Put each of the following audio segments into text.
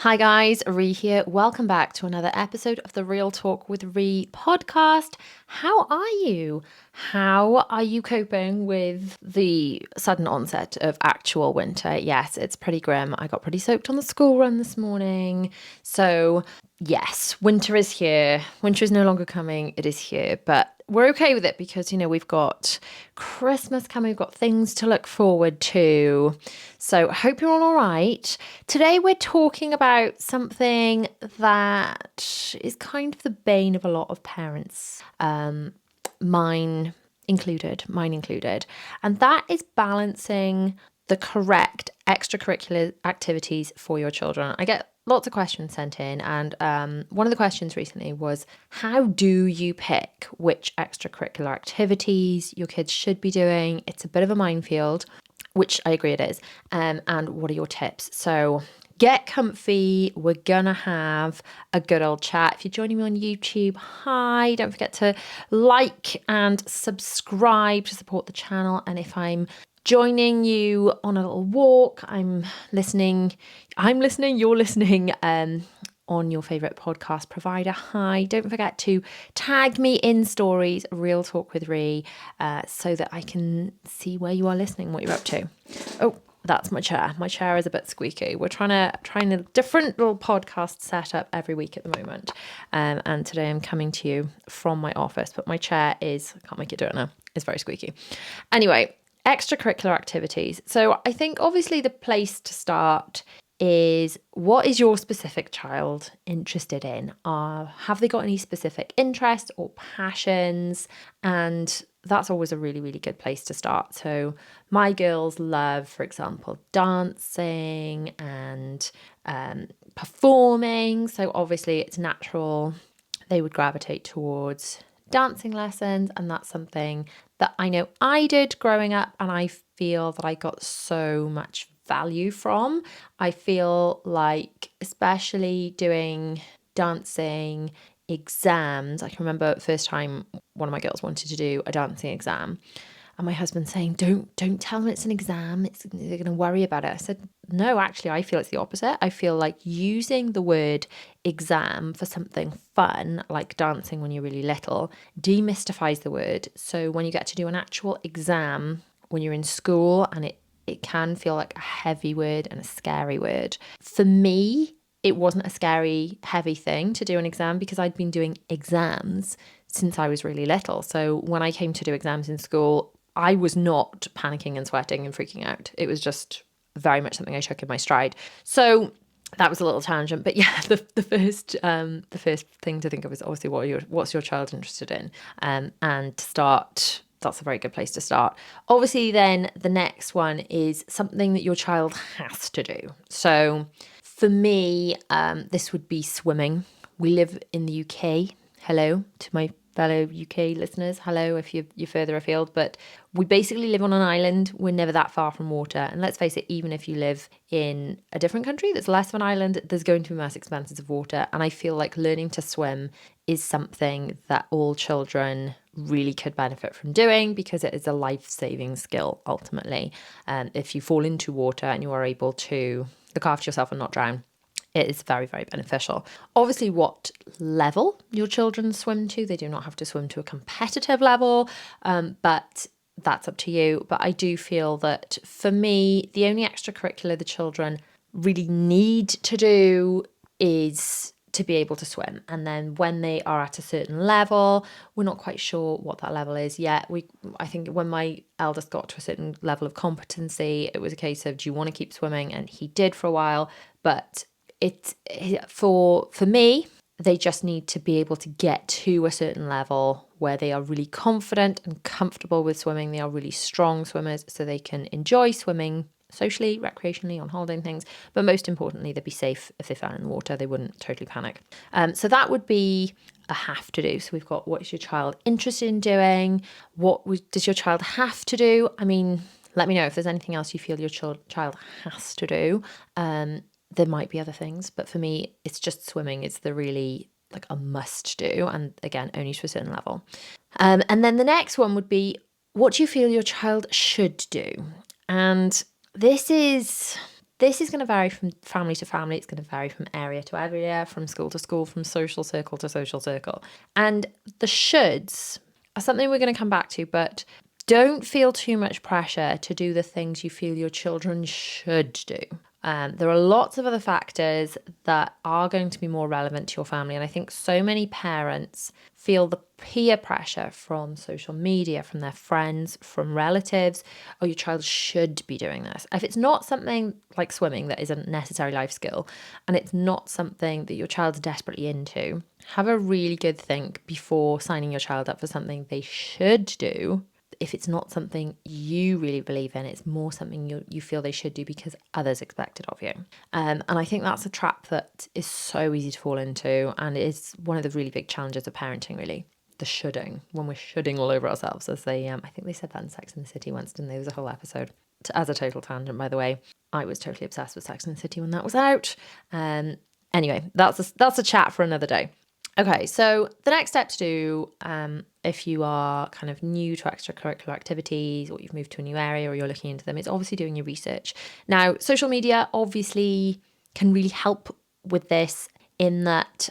Hi guys, Rhi here. Welcome back to another episode of the Real Talk with Rhi podcast. How are you? How are you coping with the sudden onset of actual winter? Yes, it's pretty grim. I got pretty soaked on the school run this morning. So, yes, winter is here. Winter is no longer coming. It is here, but we're okay with it because, we've got Christmas coming. We've got things to look forward to. So I hope you're all right. Today we're talking about something that is kind of the bane of a lot of parents, mine included, and that is balancing the correct extracurricular activities for your children. I get lots of questions sent in, and one of the questions recently was, how do you pick which extracurricular activities your kids should be doing? It's a bit of a minefield, which I agree it is. And what are your tips? So get comfy. We're going to have a good old chat. If you're joining me on YouTube, hi. Don't forget to like and subscribe to support the channel. And if I'm joining you on a little walk, I'm listening, you're listening on your favourite podcast provider, hi. Don't forget to tag me in stories, Real Talk with Rhi, so that I can see where you are listening, what you're up to. Oh, that's my chair. My chair is a bit squeaky. We're trying a different little podcast setup every week at the moment. And today I'm coming to you from my office, but my chair I can't make it do it now. It's very squeaky. Anyway, extracurricular activities. So I think obviously the place to start is, what is your specific child interested in? Have they got any specific interests or passions? And that's always a really, really good place to start. So my girls love, for example, dancing and performing. So obviously it's natural they would gravitate towards dancing lessons, and that's something that I know I did growing up, and I feel that I got so much value from. I feel like, especially doing dancing exams, I can remember the first time one of my girls wanted to do a dancing exam, and my husband saying, don't tell them it's an exam, they're going to worry about it. I said, no, actually, I feel it's the opposite. I feel like using the word exam for something fun, like dancing when you're really little, demystifies the word. So when you get to do an actual exam when you're in school, and it can feel like a heavy word and a scary word. For me, it wasn't a scary, heavy thing to do an exam because I'd been doing exams since I was really little. So when I came to do exams in school, I was not panicking and sweating and freaking out. It was just very much something I took in my stride. So that was a little tangent, but yeah, the first thing to think of is obviously what's your child interested in, and to start. That's a very good place to start. Obviously, then the next one is something that your child has to do. So for me, this would be swimming. We live in the UK. Hello to my fellow UK listeners. Hello if you're further afield. But we basically live on an island. We're never that far from water. And let's face it, even if you live in a different country that's less of an island, there's going to be mass expanses of water. And I feel like learning to swim is something that all children really could benefit from doing, because it is a life-saving skill ultimately. If you fall into water and you are able to look after yourself and not drown, it is very, very beneficial. Obviously, what level your children swim to, they do not have to swim to a competitive level, but that's up to you. But I do feel that for me, the only extracurricular the children really need to do is to be able to swim. And then when they are at a certain level, we're not quite sure what that level is yet. I think when my eldest got to a certain level of competency, it was a case of, do you want to keep swimming? And he did for a while. But for me, they just need to be able to get to a certain level where they are really confident and comfortable with swimming. They are really strong swimmers, so they can enjoy swimming socially, recreationally, on holiday and things. But most importantly, they'd be safe if they fell in the water. They wouldn't totally panic. So that would be a have to do. So we've got, what is your child interested in doing? Does your child have to do? I mean, let me know if there's anything else you feel your child has to do. There might be other things, but for me, it's just swimming. It's the really like a must do. And again, only to a certain level. And then the next one would be, what do you feel your child should do? And this is This is going to vary from family to family. It's going to vary from area to area, from school to school, from social circle to social circle. And the shoulds are something we're going to come back to, but don't feel too much pressure to do the things you feel your children should do. There are lots of other factors that are going to be more relevant to your family. And I think so many parents feel the peer pressure from social media, from their friends, from relatives. Oh, your child should be doing this. If it's not something like swimming that is a necessary life skill, and it's not something that your child's desperately into, have a really good think before signing your child up for something they should do. If it's not something you really believe in, it's more something you feel they should do because others expect it of you. And I think that's a trap that is so easy to fall into, and is one of the really big challenges of parenting, really. The shoulding, when we're shoulding all over ourselves, as they, I think they said that in Sex and the City once, didn't they? There was a whole episode. As a total tangent, by the way, I was totally obsessed with Sex and the City when that was out. Anyway, that's a chat for another day. Okay, so the next step to do, if you are kind of new to extracurricular activities, or you've moved to a new area, or you're looking into them, is obviously doing your research. Now, social media obviously can really help with this, in that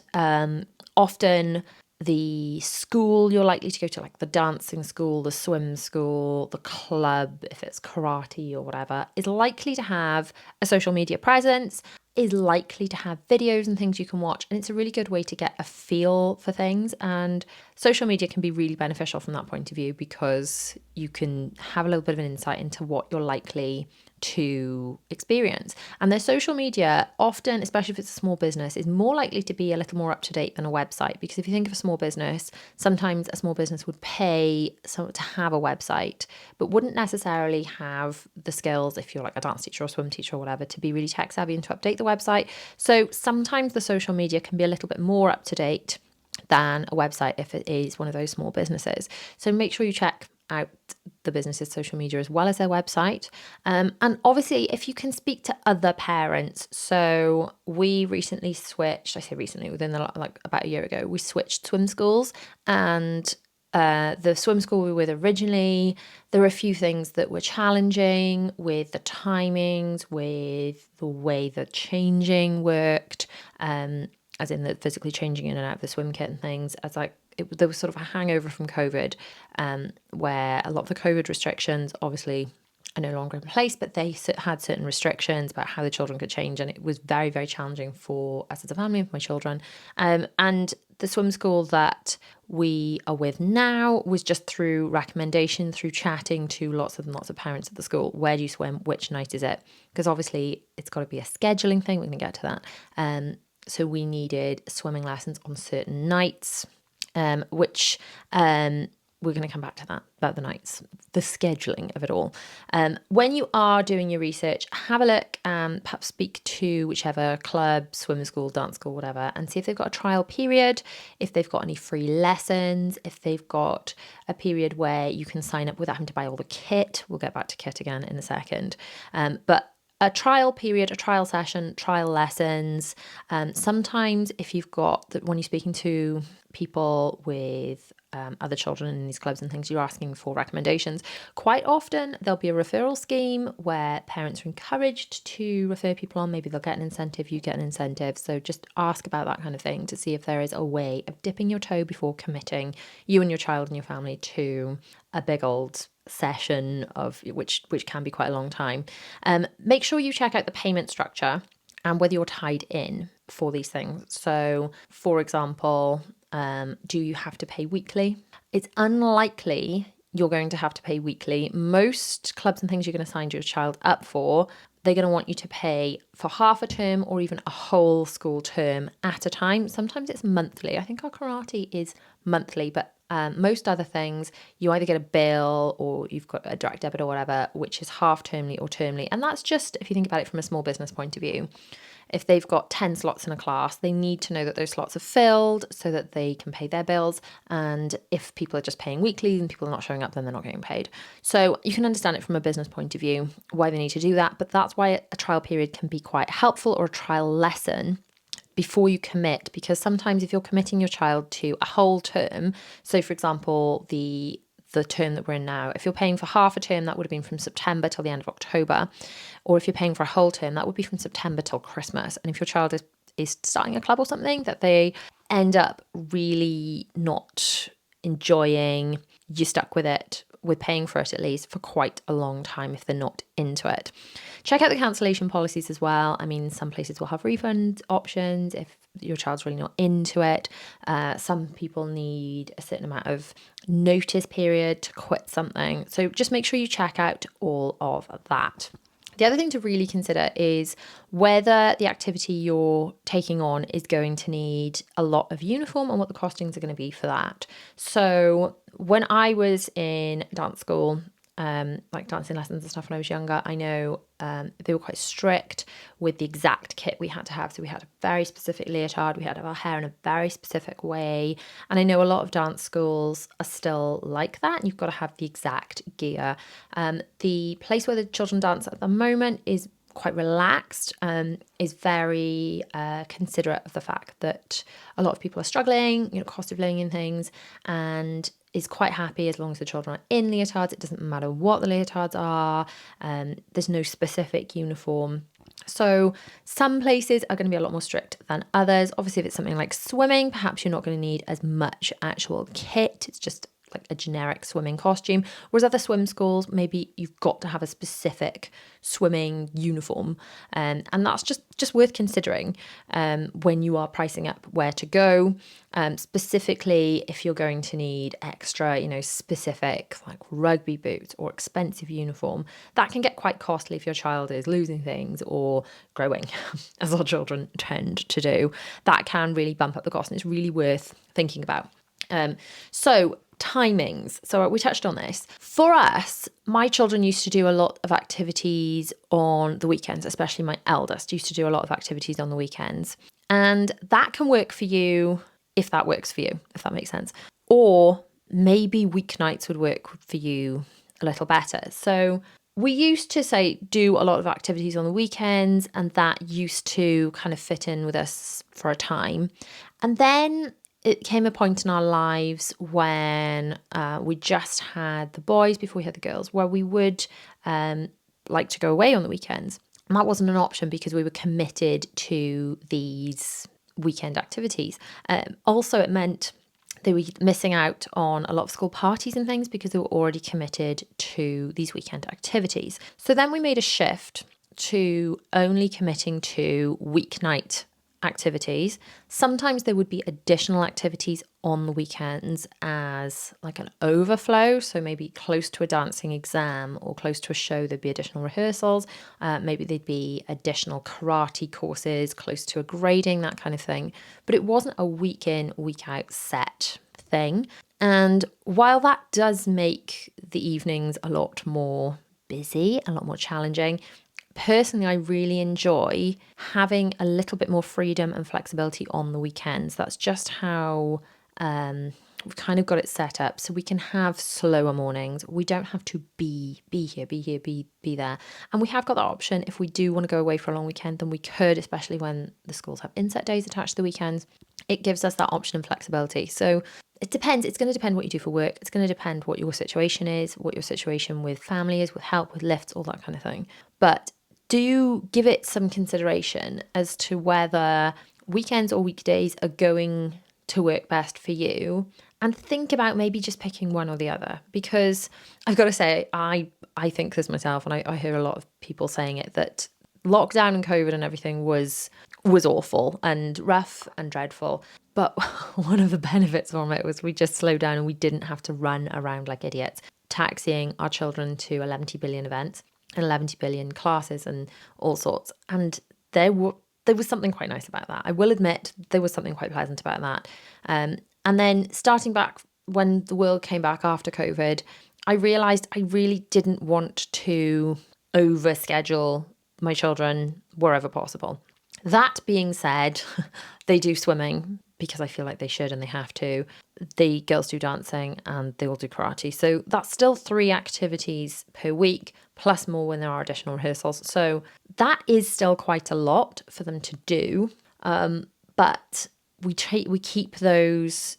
often the school you're likely to go to, like the dancing school, the swim school, the club, if it's karate or whatever, is likely to have a social media presence, is likely to have videos and things you can watch. And it's a really good way to get a feel for things. And social media can be really beneficial from that point of view, because you can have a little bit of an insight into what you're likely to experience. And their social media often, especially if it's a small business, is more likely to be a little more up to date than a website. Because if you think of a small business, sometimes a small business would pay someone to have a website, but wouldn't necessarily have the skills, if you're like a dance teacher or swim teacher or whatever, to be really tech savvy and to update the website. So sometimes the social media can be a little bit more up to date than a website if it is one of those small businesses. So make sure you check out the business's social media as well as their website. And obviously, if you can speak to other parents. So we recently switched, I say recently, within like about a year ago, we switched swim schools. And the swim school we were with originally, there were a few things that were challenging with the timings, with the way the changing worked, as in the physically changing in and out of the swim kit and things. As like there was sort of a hangover from COVID, where a lot of the COVID restrictions obviously are no longer in place, but they had certain restrictions about how the children could change, and it was very, very challenging for us as a family and for my children. And the swim school that we are with now was just through recommendation, through chatting to lots and lots of parents at the school. Where do you swim? Which night is it? Because obviously it's got to be a scheduling thing. We're going to get to that. So we needed swimming lessons on certain nights, which we're going to come back to that, about the nights, the scheduling of it all. When you are doing your research, have a look, perhaps speak to whichever club, swim school, dance school, whatever, and see if they've got a trial period, if they've got any free lessons, if they've got a period where you can sign up without having to buy all the kit. We'll get back to kit again in a second. But a trial period, a trial session, trial lessons. Sometimes if you've got that, when you're speaking to people with other children in these clubs and things, you're asking for recommendations. Quite often there'll be a referral scheme where parents are encouraged to refer people on. Maybe they'll get an incentive, you get an incentive. So just ask about that kind of thing to see if there is a way of dipping your toe before committing you and your child and your family to a big old session of which can be quite a long time. Make sure you check out the payment structure and whether you're tied in for these things. So, for example, do you have to pay weekly? It's unlikely you're going to have to pay weekly. Most clubs and things you're going to sign your child up for, they're going to want you to pay for half a term or even a whole school term at a time. Sometimes it's monthly. I think our karate is monthly, but most other things, you either get a bill or you've got a direct debit or whatever, which is half termly or termly. And that's just, if you think about it from a small business point of view, if they've got 10 slots in a class, they need to know that those slots are filled so that they can pay their bills. And if people are just paying weekly and people are not showing up, then they're not getting paid. So you can understand it from a business point of view, why they need to do that. But that's why a trial period can be quite helpful, or a trial lesson before you commit, because sometimes if you're committing your child to a whole term, so for example, the the term that we're in now. If you're paying for half a term, that would have been from September till the end of October. Or if you're paying for a whole term, that would be from September till Christmas. And if your child is starting a club or something that they end up really not enjoying, you're stuck with it, with paying for it at least, for quite a long time if they're not into it. Check out the cancellation policies as well. I mean, some places will have refund options if your child's really not into it. Some people need a certain amount of notice period to quit something. So just make sure you check out all of that. The other thing to really consider is whether the activity you're taking on is going to need a lot of uniform and what the costings are going to be for that. So when I was in dance school, like dancing lessons and stuff when I was younger, I know they were quite strict with the exact kit we had to have. So we had a very specific leotard, we had to have our hair in a very specific way. And I know a lot of dance schools are still like that. And you've got to have the exact gear. The place where the children dance at the moment is quite relaxed, is very considerate of the fact that a lot of people are struggling, cost of living and things, and is quite happy as long as the children are in leotards. It doesn't matter what the leotards are. There's no specific uniform. So some places are going to be a lot more strict than others. Obviously, if it's something like swimming, perhaps you're not going to need as much actual kit. It's just like a generic swimming costume. Whereas other swim schools, maybe you've got to have a specific swimming uniform. And that's just worth considering when you are pricing up where to go. Specifically, if you're going to need extra, specific like rugby boots or expensive uniform, that can get quite costly if your child is losing things or growing, as our children tend to do. That can really bump up the cost, and it's really worth thinking about. So timings. So we touched on this. For us, my children used to do a lot of activities on the weekends, especially my eldest used to do a lot of activities on the weekends. And that can work for you if that works for you, if that makes sense. Or maybe weeknights would work for you a little better. So we used to say do a lot of activities on the weekends, and that used to kind of fit in with us for a time. And then it came a point in our lives when we just had the boys before we had the girls, where we would like to go away on the weekends. And that wasn't an option because we were committed to these weekend activities. Also, it meant they were missing out on a lot of school parties and things because they were already committed to these weekend activities. So then we made a shift to only committing to weeknight activities. Sometimes there would be additional activities on the weekends as like an overflow. So maybe close to a dancing exam or close to a show, there'd be additional rehearsals. Maybe there'd be additional karate courses close to a grading, that kind of thing. But it wasn't a week in, week out set thing. And while that does make the evenings a lot more busy, a lot more challenging, personally, I really enjoy having a little bit more freedom and flexibility on the weekends. That's just how we've kind of got it set up. So we can have slower mornings. We don't have to be here, be there. And we have got that option. If we do want to go away for a long weekend, then we could, especially when the schools have inset days attached to the weekends. It gives us that option and flexibility. So it depends. It's going to depend what you do for work. It's going to depend what your situation is, what your situation with family is, with help, with lifts, all that kind of thing. But do give it some consideration as to whether weekends or weekdays are going to work best for you, and think about maybe just picking one or the other. Because I've got to say, I think this myself, and I hear a lot of people saying it, that lockdown and COVID and everything was awful and rough and dreadful. But one of the benefits from it was we just slowed down and we didn't have to run around like idiots, taxiing our children to 11 billion events and 11 billion classes and all sorts. And there was something quite nice about that. I will admit there was something quite pleasant about that. And then starting back when the world came back after COVID, I realised I really didn't want to overschedule my children wherever possible. That being said, they do swimming because I feel like they should and they have to. The girls do dancing and they all do karate. So that's still 3 activities per week, plus more when there are additional rehearsals. So that is still quite a lot for them to do. But we keep those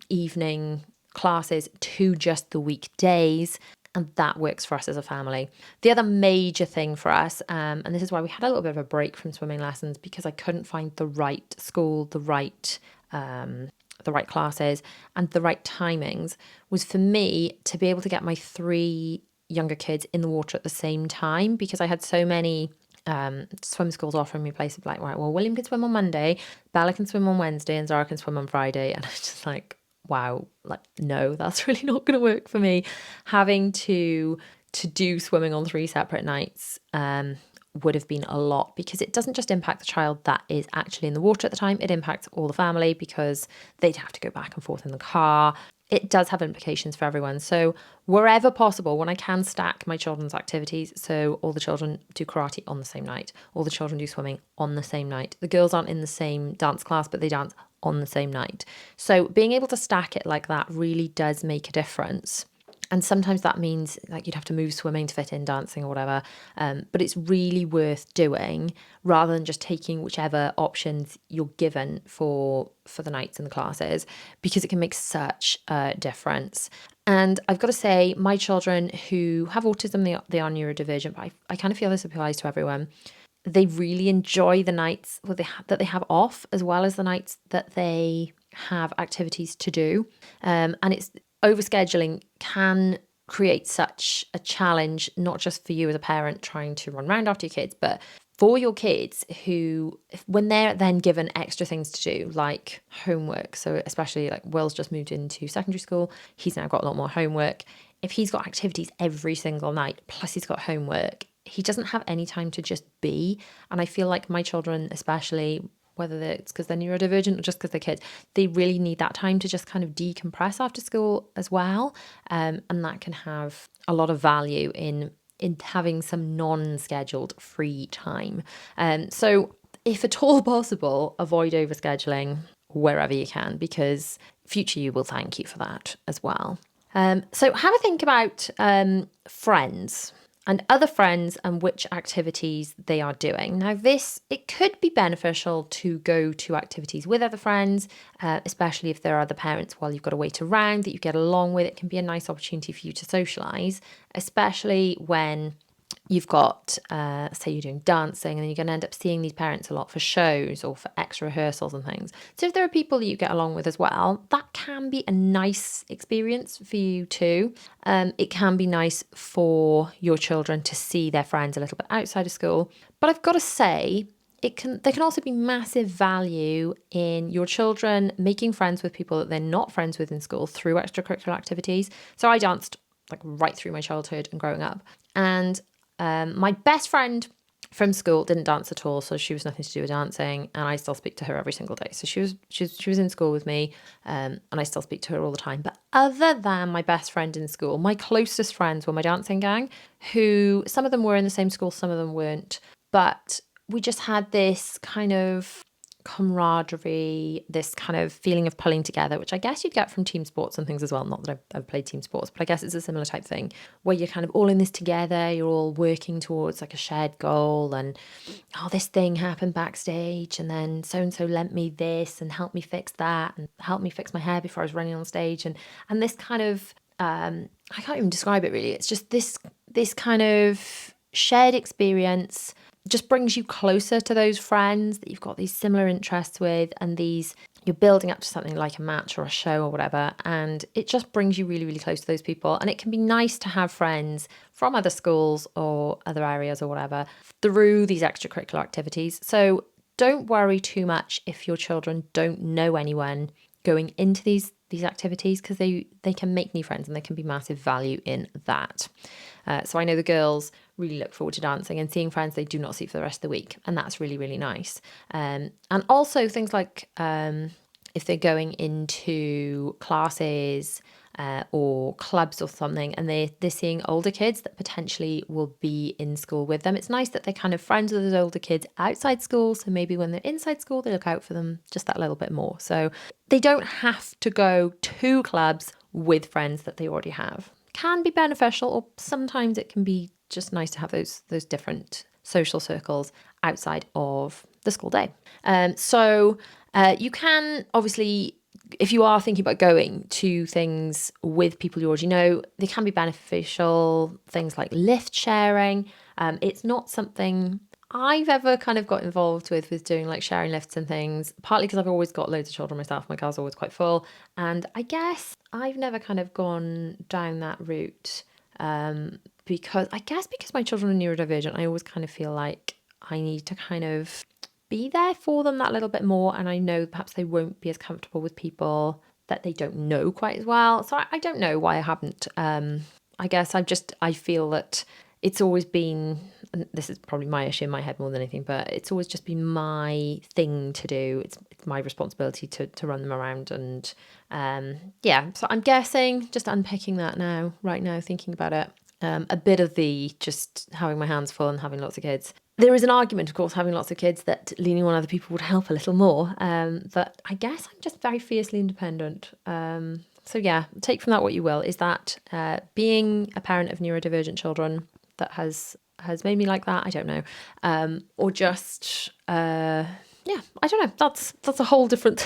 evening classes to just the weekdays. And that works for us as a family. The other major thing for us, and this is why we had a little bit of a break from swimming lessons, because I couldn't find the right school, the right classes and the right timings, was for me to be able to get my 3 younger kids in the water at the same time, because I had so many swim schools offering me places like, right, well, William can swim on Monday, Bella can swim on Wednesday, and Zara can swim on Friday. And I was just like, wow, like, no, that's really not going to work for me. Having to do swimming on 3 separate nights would have been a lot, because it doesn't just impact the child that is actually in the water at the time, it impacts all the family, because they'd have to go back and forth in the car. It does have implications for everyone. So wherever possible, when I can stack my children's activities, so all the children do karate on the same night, all the children do swimming on the same night. The girls aren't in the same dance class, but they dance on the same night. So being able to stack it like that really does make a difference. And sometimes that means like you'd have to move swimming to fit in dancing or whatever. But it's really worth doing, rather than just taking whichever options you're given for the nights and the classes, because it can make such a difference. And I've got to say, my children who have autism, they are neurodivergent, but I kind of feel this applies to everyone. They really enjoy the nights that they have off, as well as the nights that they have activities to do. And it's overscheduling can create such a challenge, not just for you as a parent trying to run around after your kids, but for your kids who, when they're then given extra things to do, like homework. So especially like Will's just moved into secondary school. He's now got a lot more homework. If he's got activities every single night, plus he's got homework, he doesn't have any time to just be. And I feel like my children, especially, whether it's because they're neurodivergent or just because they're kids, they really need that time to just kind of decompress after school as well. And that can have a lot of value in having some non-scheduled free time. So if at all possible, avoid overscheduling wherever you can, because future you will thank you for that as well. So have a think about friends and other friends and which activities they are doing. Now it could be beneficial to go to activities with other friends, especially if there are other parents while you've got to wait around that you get along with. It can be a nice opportunity for you to socialise, especially when you've got, say you're doing dancing, and then you're going to end up seeing these parents a lot for shows or for extra rehearsals and things. So if there are people that you get along with as well, that can be a nice experience for you too. It can be nice for your children to see their friends a little bit outside of school. But I've got to say, there can also be massive value in your children making friends with people that they're not friends with in school through extracurricular activities. So I danced like right through my childhood and growing up. And my best friend from school didn't dance at all, so she was nothing to do with dancing, and I still speak to her every single day. So she was in school with me, and I still speak to her all the time. But other than my best friend in school, my closest friends were my dancing gang, who some of them were in the same school, some of them weren't. But we just had this kind of camaraderie, this kind of feeling of pulling together, which I guess you'd get from team sports and things as well. Not that I've played team sports, but I guess it's a similar type thing where you're kind of all in this together, you're all working towards like a shared goal, and this thing happened backstage, and then so-and-so lent me this and helped me fix that and helped me fix my hair before I was running on stage, and this kind of I can't even describe it really. It's just this kind of shared experience just brings you closer to those friends that you've got these similar interests with, and you're building up to something like a match or a show or whatever, and it just brings you really, really close to those people. And it can be nice to have friends from other schools or other areas or whatever through these extracurricular activities. So don't worry too much if your children don't know anyone going into these activities, because they can make new friends and there can be massive value in that. So I know the girls really look forward to dancing and seeing friends they do not see for the rest of the week, and that's really, really nice. And also things like if they're going into classes or clubs or something, and they're seeing older kids that potentially will be in school with them. It's nice that they're kind of friends with those older kids outside school, so maybe when they're inside school they look out for them just that little bit more. So they don't have to go to clubs with friends that they already have. Can be beneficial, or sometimes it can be just nice to have those different social circles outside of the school day. So you can obviously if you are thinking about going to things with people you already know, they can be beneficial. Things like lift sharing. It's not something I've ever kind of got involved with doing like sharing lifts and things, partly because I've always got loads of children myself. My car's always quite full. And I guess I've never kind of gone down that route because my children are neurodivergent, I always kind of feel like I need to kind of be there for them that little bit more. And I know perhaps they won't be as comfortable with people that they don't know quite as well. So I don't know why I haven't. I guess I feel that it's always been, and this is probably my issue in my head more than anything, but it's always just been my thing to do. It's my responsibility to run them around. And so I'm guessing, just unpicking that right now, thinking about it, a bit of the just having my hands full and having lots of kids. There is an argument, of course, having lots of kids, that leaning on other people would help a little more. But I guess I'm just very fiercely independent. So yeah, take from that what you will. Is that being a parent of neurodivergent children that has made me like that? I don't know. Or just I don't know. That's a whole different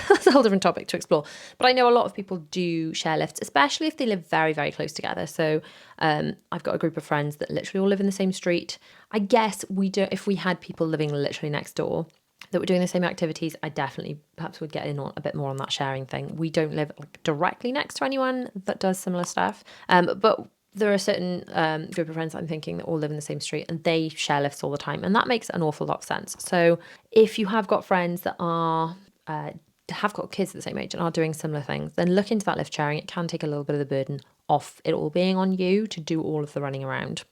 topic to explore. But I know a lot of people do share lifts, especially if they live very, very close together. So I've got a group of friends that literally all live in the same street. I guess if we had people living literally next door that were doing the same activities, I definitely perhaps would get in on a bit more on that sharing thing. We don't live directly next to anyone that does similar stuff, but there are a certain group of friends I'm thinking that all live in the same street and they share lifts all the time, and that makes an awful lot of sense. So if you have got friends that are have got kids at the same age and are doing similar things, then look into that lift sharing. It can take a little bit of the burden off it all being on you to do all of the running around.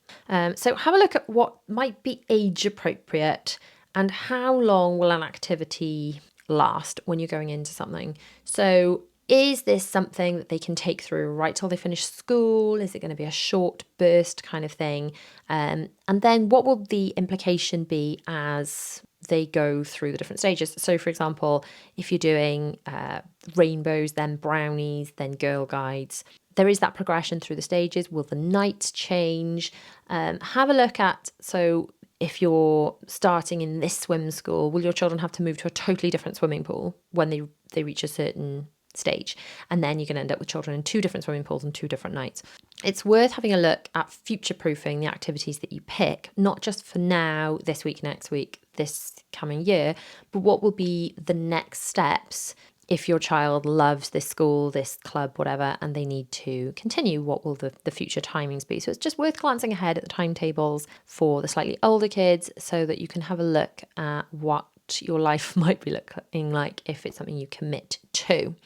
So have a look at what might be age appropriate and how long will an activity last when you're going into something. So is this something that they can take through right till they finish school? Is it going to be a short burst kind of thing? And then what will the implication be as they go through the different stages? So for example, if you're doing rainbows, then brownies, then Girl Guides, there is that progression through the stages. Will the nights change? Have a look at, so if you're starting in this swim school, will your children have to move to a totally different swimming pool when they reach a certain stage? And then you're going to end up with children in 2 different swimming pools and 2 different nights. It's worth having a look at future-proofing the activities that you pick, not just for now, this week, next week, this coming year, but what will be the next steps if your child loves this school, this club, whatever, and they need to continue. What will the future timings be? So it's just worth glancing ahead at the timetables for the slightly older kids so that you can have a look at what your life might be looking like if it's something you commit to.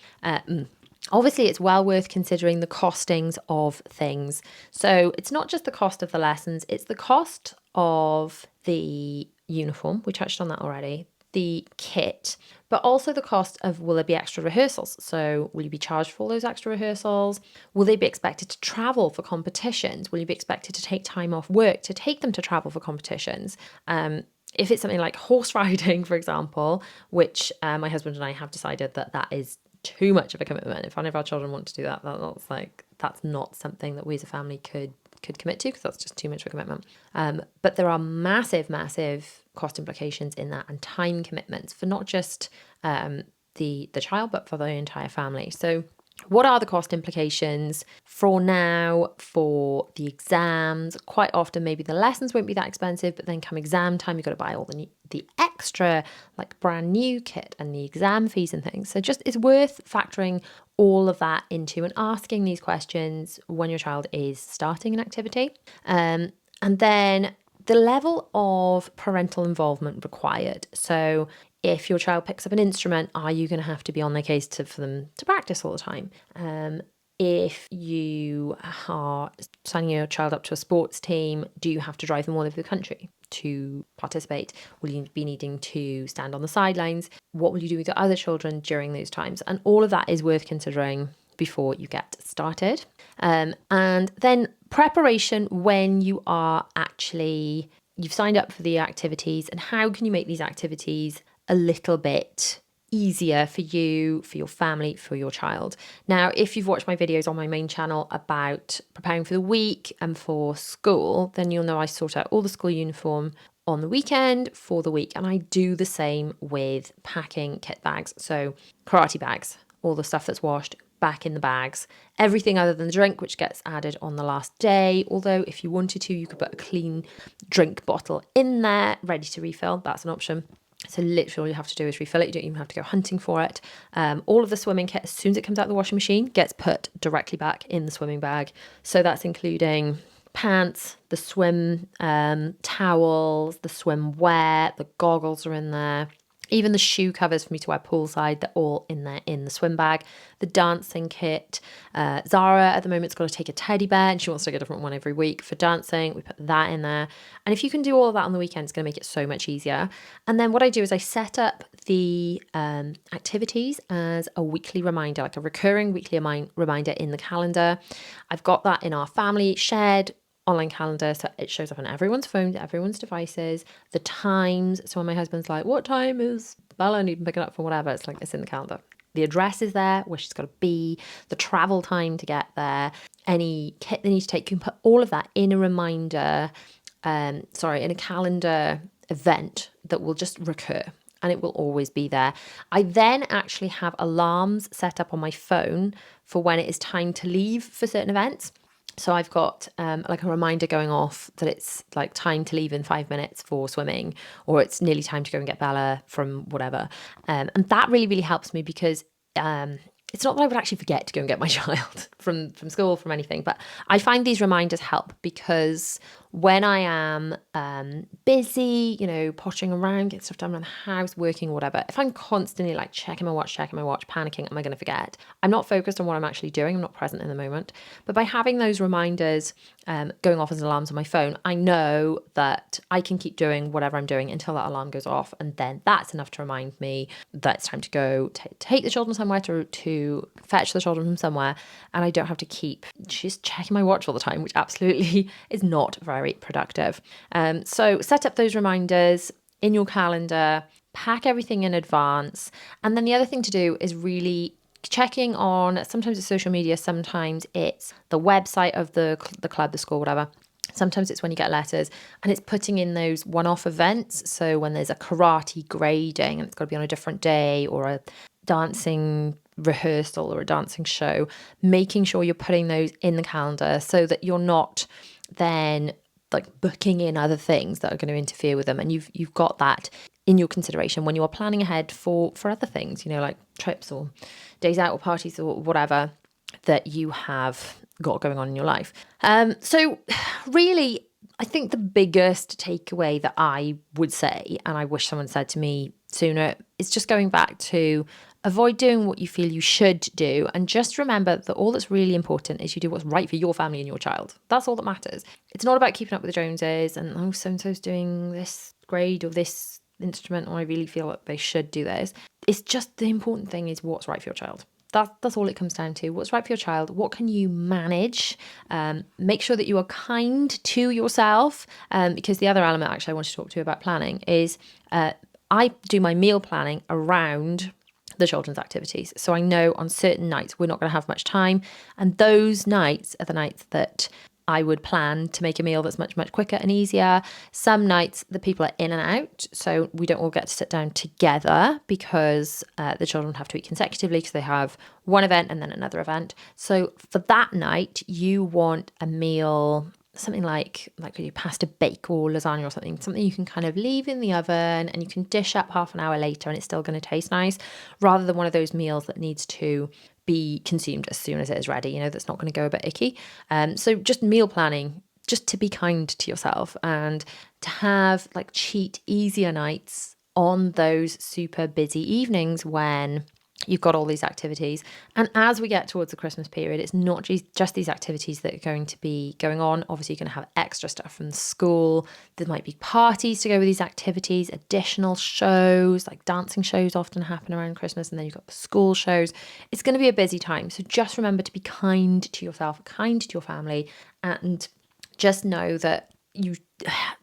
Obviously, it's well worth considering the costings of things. So it's not just the cost of the lessons, it's the cost of the uniform. We touched on that already. The kit, but also the cost of, will there be extra rehearsals? So will you be charged for all those extra rehearsals? Will they be expected to travel for competitions? Will you be expected to take time off work to take them to travel for competitions? If it's something like horse riding, for example, which my husband and I have decided that is too much of a commitment. If any of our children want to do that, that's not something that we as a family could commit to, because that's just too much of a commitment. But there are massive cost implications in that, and time commitments for not just the child, but for the entire family. So what are the cost implications for now for the exams? Quite often, maybe the lessons won't be that expensive, but then come exam time, you've got to buy all the extra, like brand new kit and the exam fees and things. So just it's worth factoring all of that into and asking these questions when your child is starting an activity. And then the level of parental involvement required. So if your child picks up an instrument, are you going to have to be on their case for them to practice all the time? If you are signing your child up to a sports team, do you have to drive them all over the country to participate? Will you be needing to stand on the sidelines? What will you do with your other children during those times? And all of that is worth considering before you get started. And then preparation when you've signed up for the activities, and how can you make these activities a little bit easier for you, for your family, for your child. Now, if you've watched my videos on my main channel about preparing for the week and for school, then you'll know I sort out all the school uniform on the weekend for the week. And I do the same with packing kit bags. So karate bags, all the stuff that's washed back in the bags. Everything other than the drink, which gets added on the last day. Although if you wanted to, you could put a clean drink bottle in there, ready to refill. That's an option. So literally all you have to do is refill it. You don't even have to go hunting for it. All of the swimming kit, as soon as it comes out of the washing machine, gets put directly back in the swimming bag. So that's including pants, the swim towels, the swimwear, the goggles are in there. Even the shoe covers for me to wear poolside, they're all in there in the swim bag. The dancing kit. Zara at the moment's got to take a teddy bear and she wants to take a different one every week for dancing. We put that in there. And if you can do all of that on the weekend, it's going to make it so much easier. And then what I do is I set up the activities as a weekly reminder, like a recurring weekly reminder in the calendar. I've got that in our family shared online calendar, so it shows up on everyone's phone, everyone's devices, the times. So when my husband's like, what time is Bella need to pick it up for whatever, it's like, it's in the calendar. The address is there, where she's got to be, the travel time to get there, any kit they need to take. You can put all of that in a reminder, in a calendar event that will just recur. And it will always be there. I then actually have alarms set up on my phone for when it is time to leave for certain events. So I've got like a reminder going off that it's like time to leave in 5 minutes for swimming, or it's nearly time to go and get Bella from whatever. And that really, really helps me because it's not that I would actually forget to go and get my child from school, from anything, but I find these reminders help because when I am busy, pottering around, getting stuff done around the house, working, whatever, if I'm constantly like checking my watch, panicking, am I going to forget? I'm not focused on what I'm actually doing. I'm not present in the moment. But by having those reminders going off as alarms on my phone, I know that I can keep doing whatever I'm doing until that alarm goes off. And then that's enough to remind me that it's time to go take the children somewhere, to fetch the children from somewhere. And I don't have to keep just checking my watch all the time, which absolutely is not very productive. So set up those reminders in your calendar, pack everything in advance. And then the other thing to do is really checking on, sometimes it's social media, sometimes it's the website of the club, the school, whatever. Sometimes it's when you get letters and it's putting in those one-off events. So when there's a karate grading and it's got to be on a different day, or a dancing rehearsal or a dancing show, making sure you're putting those in the calendar so that you're not then like booking in other things that are going to interfere with them. And you've got that in your consideration when you are planning ahead for other things, like trips or days out or parties or whatever that you have got going on in your life. So really, I think the biggest takeaway that I would say, and I wish someone said to me sooner, is just going back to avoid doing what you feel you should do, and just remember that all that's really important is you do what's right for your family and your child. That's all that matters. It's not about keeping up with the Joneses and, so-and-so's doing this grade or this instrument, or I really feel that they should do this. It's just, the important thing is what's right for your child. That's all it comes down to. What's right for your child? What can you manage? Make sure that you are kind to yourself, because the other element actually I want to talk to you about planning is I do my meal planning around the children's activities. So I know on certain nights we're not going to have much time, and those nights are the nights that I would plan to make a meal that's much, much quicker and easier. Some nights the people are in and out, so we don't all get to sit down together because the children have to eat consecutively because they have one event and then another event. So for that night, you want a meal, something like your pasta bake or lasagna or something you can kind of leave in the oven and you can dish up half an hour later and it's still going to taste nice, rather than one of those meals that needs to be consumed as soon as it is ready, that's not going to go a bit icky. So just meal planning, just to be kind to yourself and to have like cheat easier nights on those super busy evenings when you've got all these activities. And as we get towards the Christmas period, it's not just these activities that are going to be going on. Obviously, you're going to have extra stuff from the school. There might be parties to go with these activities, additional shows, like dancing shows often happen around Christmas, and then you've got the school shows. It's going to be a busy time. So just remember to be kind to yourself, kind to your family, and just know that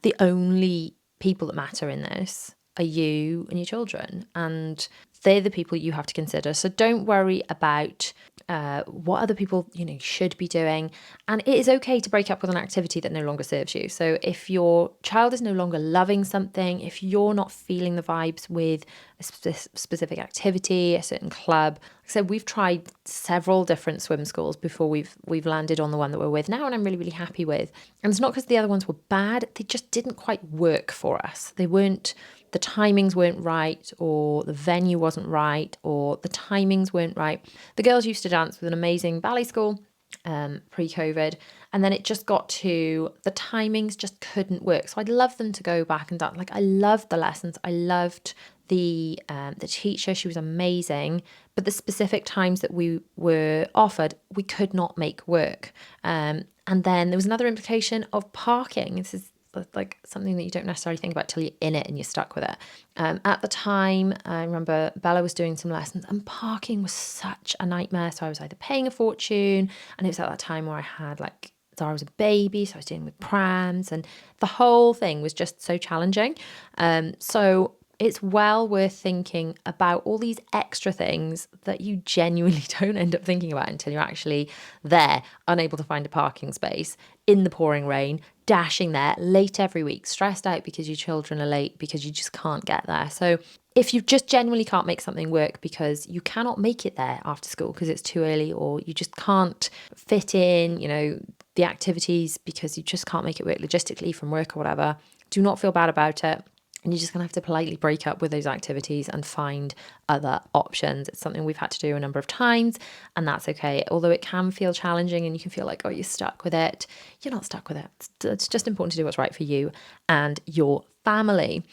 the only people that matter in this are you and your children, and they're the people you have to consider. So don't worry about what other people, should be doing. And it is okay to break up with an activity that no longer serves you. So if your child is no longer loving something, if you're not feeling the vibes with a specific activity, a certain club. Like I said, we've tried several different swim schools before we've landed on the one that we're with now, and I'm really, really happy with. And it's not because the other ones were bad, they just didn't quite work for us. The timings weren't right, or the venue wasn't right, or the timings weren't right. The girls used to dance with an amazing ballet school pre-COVID, and then it just got to the timings just couldn't work. So I'd love them to go back and dance. Like, I loved the lessons, I loved the teacher, she was amazing, but the specific times that we were offered, we could not make work. And then there was another implication of parking. This is like something that you don't necessarily think about till you're in it and you're stuck with it. At the time, I remember Bella was doing some lessons and parking was such a nightmare. So I was either paying a fortune, and it was at that time where I had Zara was a baby, so I was dealing with prams, and the whole thing was just so challenging. So it's well worth thinking about all these extra things that you genuinely don't end up thinking about until you're actually there, unable to find a parking space, in the pouring rain, dashing there, late every week, stressed out because your children are late because you just can't get there. So if you just genuinely can't make something work because you cannot make it there after school because it's too early, or you just can't fit in, the activities because you just can't make it work logistically from work or whatever, do not feel bad about it. And you're just going to have to politely break up with those activities and find other options. It's something we've had to do a number of times, and that's okay. Although it can feel challenging and you can feel like, oh, you're stuck with it. You're not stuck with it. It's just important to do what's right for you and your family.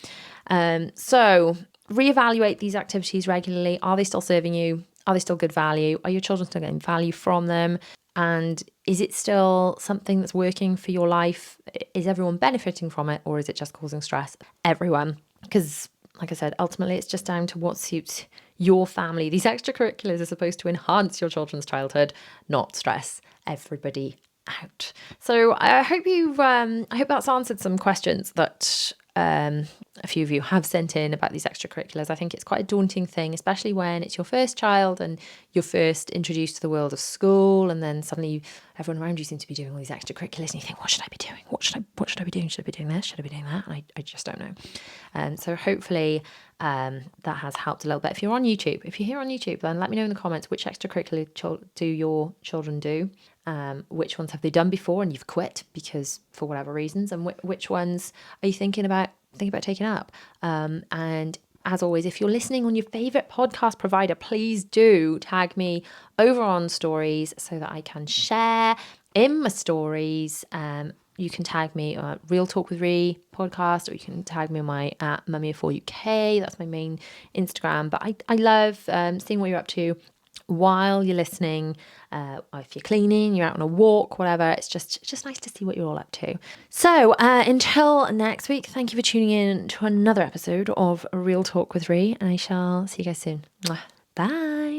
So reevaluate these activities regularly. Are they still serving you? Are they still good value? Are your children still getting value from them? And is it still something that's working for your life? Is everyone benefiting from it, or is it just causing stress? Everyone. Because, like I said, ultimately it's just down to what suits your family. These extracurriculars are supposed to enhance your children's childhood, not stress everybody out. So I hope that's answered some questions that a few of you have sent in about these extracurriculars. I think it's quite a daunting thing, especially when it's your first child and you're first introduced to the world of school, and then suddenly everyone around you seems to be doing all these extracurriculars, and you think, what should I be doing? What should I be doing? Should I be doing this? Should I be doing that? And I just don't know. So hopefully that has helped a little bit. If you're here on YouTube, then let me know in the comments which extracurricular do your children do. Which ones have they done before and you've quit because for whatever reasons, and which ones are you thinking about taking up? And as always, if you're listening on your favorite podcast provider, please do tag me over on stories so that I can share in my stories. You can tag me on Real Talk with Rhi podcast, or you can tag me on my @Mummy4UK. That's my main Instagram. But I love seeing what you're up to while you're listening, or if you're cleaning, you're out on a walk, whatever. It's just nice to see what you're all up to. So until next week, thank you for tuning in to another episode of Real Talk with Rhi, and I shall see you guys soon. Bye.